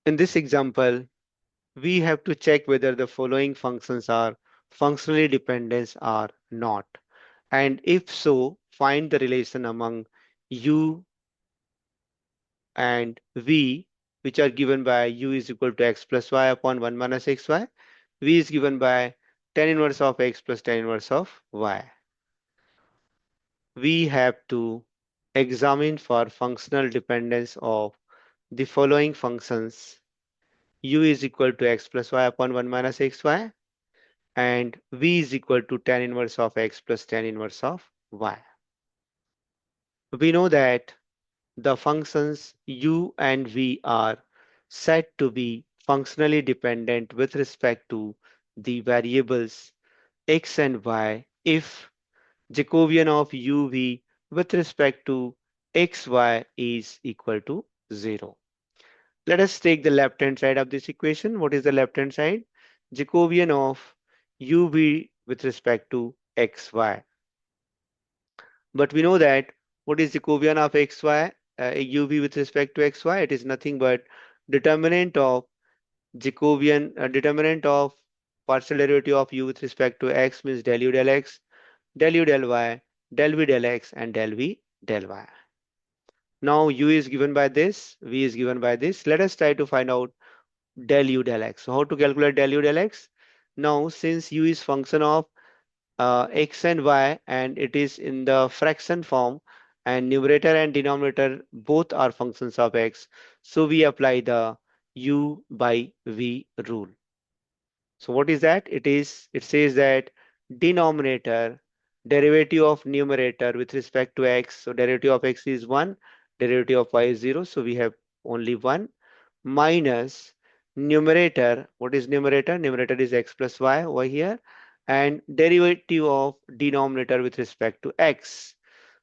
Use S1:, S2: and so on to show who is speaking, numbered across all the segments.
S1: In this example, we have to check whether the following functions are functionally dependent or not. And if so, find the relation among u and v, which are given by u is equal to x plus y upon 1 minus xy. V is given by tan inverse of x plus tan inverse of y. We have to examine for functional dependence of the following functions: u is equal to x plus y upon 1 minus xy, and v is equal to tan inverse of x plus tan inverse of y. We know that the functions u and v are said to be functionally dependent with respect to the variables x and y if Jacobian of uv with respect to xy is equal to 0. Let us take the left hand side of this equation. What is the left hand side? Jacobian of uv with respect to xy. But we know that what is Jacobian of xy, uv with respect to xy? It is nothing but determinant of determinant of partial derivative of u with respect to x means del u del x, del u del y, del v del x, and del v del y. Now u is given by this, v is given by this. Let us try to find out del u del x. So how to calculate del u del x? Now since u is function of x and y and it is in the fraction form and numerator and denominator both are functions of x, so we apply the u by v rule. So what is that? It says that denominator derivative of numerator with respect to x. So derivative of x is 1, derivative of y is 0. So we have only 1 minus numerator. What is numerator? Numerator is x plus y over here, and derivative of denominator with respect to x.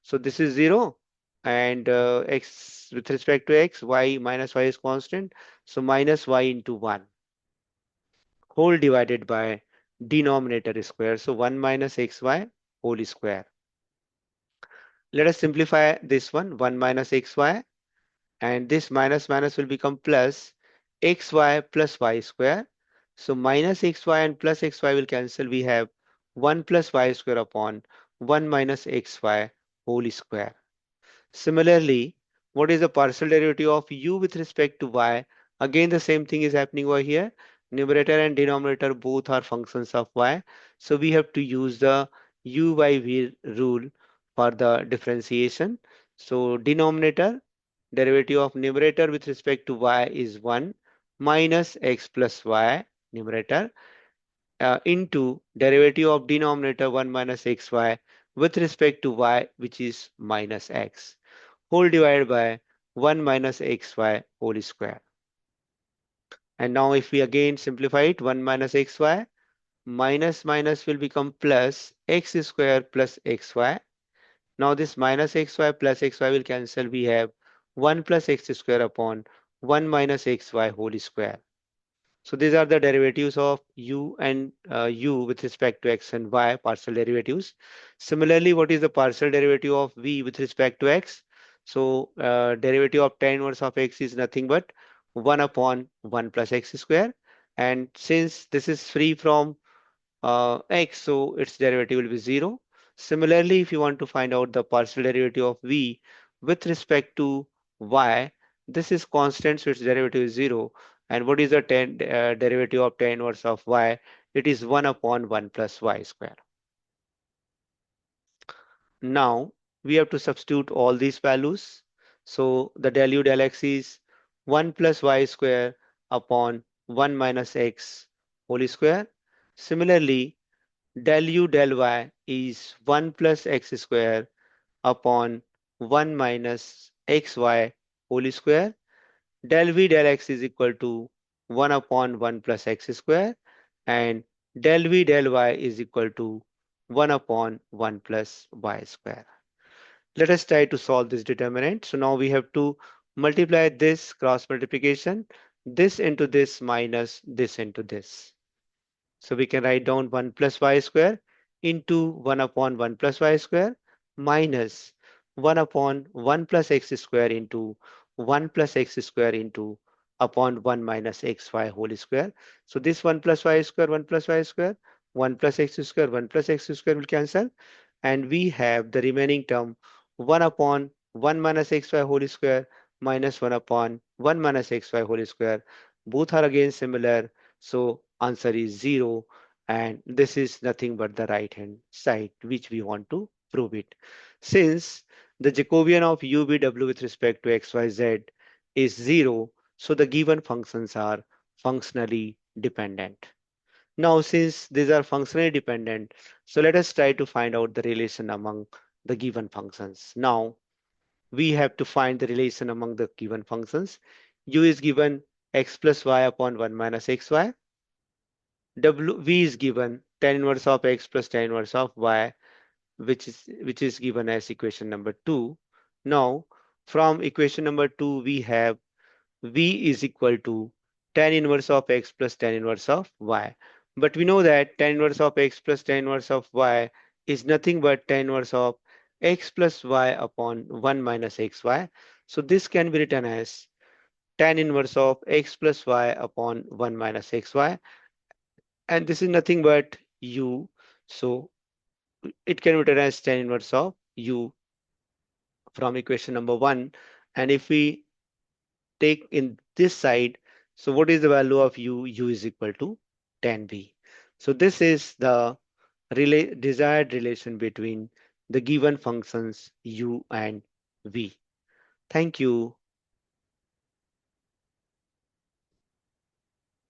S1: So this is 0, and x with respect to x, y minus y is constant. So minus y into 1 whole divided by denominator square. So 1 minus xy whole square. Let us simplify this one, 1 minus xy, and this minus minus will become plus xy plus y square. So minus xy and plus xy will cancel. We have 1 plus y square upon 1 minus xy whole square. Similarly, what is the partial derivative of u with respect to y? Again, the same thing is happening over here. Numerator and denominator both are functions of y. So we have to use the u by v rule for the differentiation. So denominator, derivative of numerator with respect to y is 1 minus x plus y numerator into derivative of denominator 1 minus xy with respect to y, which is minus x, whole divided by 1 minus xy whole square. And now if we again simplify it, 1 minus xy minus minus will become plus x square plus xy. Now this minus xy plus xy will cancel. We have 1 plus x square upon 1 minus xy whole square. So these are the derivatives of u and u with respect to x and y, partial derivatives. Similarly, what is the partial derivative of v with respect to x? So derivative of tan inverse of x is nothing but 1 upon 1 plus x square. And since this is free from x, so its derivative will be 0. Similarly, if you want to find out the partial derivative of v with respect to y, this is constant, so its derivative is 0. And what is the derivative of tan inverse of y? It is 1 upon 1 plus y square. Now we have to substitute all these values. So the del u del x is 1 plus y square upon 1 minus x whole square. Similarly, del u del y is 1 plus x square upon 1 minus xy whole square. Del v del x is equal to 1 upon 1 plus x square, and del v del y is equal to 1 upon 1 plus y square. Let us try to solve this determinant. So now we have to multiply this cross multiplication, this into this minus this into this. So we can write down 1 plus y square into 1 upon 1 plus y square minus 1 upon 1 plus x square into 1 plus x square into upon 1 minus xy whole square. So this 1 plus y square, 1 plus y square, 1 plus x square, 1 plus x square will cancel. And we have the remaining term 1 upon 1 minus xy whole square minus 1 upon 1 minus xy whole square. Both are again similar. So answer is 0. And this is nothing but the right hand side which we want to prove it. Since the Jacobian of UVW with respect to XYZ is 0, so the given functions are functionally dependent. Now, since these are functionally dependent, so let us try to find out the relation among the given functions. Now, we have to find the relation among the given functions. U is given x plus y upon 1 minus xy. V is given tan inverse of x plus tan inverse of y, which is given as equation number 2. Now, from equation number 2, we have V is equal to tan inverse of x plus tan inverse of y. But we know that tan inverse of x plus tan inverse of y is nothing but tan inverse of x plus y upon 1 minus xy. So this can be written as tan inverse of x plus y upon 1 minus xy. And this is nothing but u. So it can be written as tan inverse of u from equation number 1. And if we take in this side, so what is the value of u? U is equal to tan v. So this is the desired relation between the given functions u and v. Thank you.